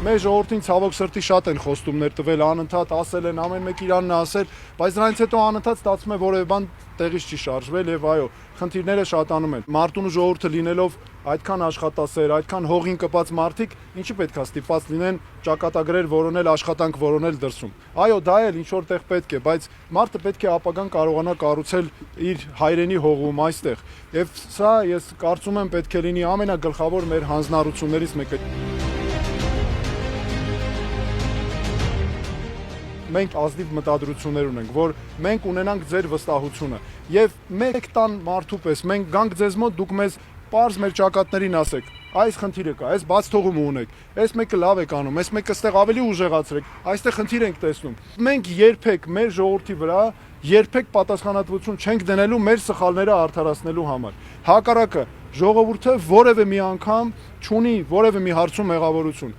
Մեր ժողովրդին ցավոք սրտի շատ են խոստումներ տվել, անընդհատ ասել են, ամեն մեկ իրանն է ասել, բայց դրանից հետո անընդհատ ստացվում է որևէ բան տեղից չի շարժվել եւ այո, խնդիրները շատանում են։ Մարտունու ժողովուրդը լինելով այդքան աշխատասեր, այդքան հողին կպած մարդիկ, ինչի պետք է ստիպված լինեն ճակատագրեր որոնել, աշխատանք որոնել դրսում։ Այո, դա էլ ինչ որտեղ պետք է, բայց մարդը պետք է ապագան կարողանա կառուցել իր հայրենի հողում այստեղ։ Եվ սա ես կարծում եմ պետք է լինի ամենագլխավոր մեր հանձնառություններից մեկը։ Մենք ազնիվ մտադրություններ ունենք, որ մենք ունենանք ձեր վստահությունը եւ մեկ տան մարդու պես մենք գանք ձեզ մոտ, դուք մեզ պարզ մեր ճակատներին ասեք, այս խնդիրը կա, այս բաց թողումը ունեք, այս մեկը լավ եք անում, այս մեկը ստեղ ավելի ուժեղացրեք, այստեղ խնդիր ենք տեսնում։ Մենք երբեք մեր ժողովրդի վրա երբեք պատասխանատվություն չենք դնելու մեր սխալները արդարացնելու համար։ Հակառակը, ժողովուրդը որևէ մի անգամ չունի որևէ մի հարցում մեղավորություն։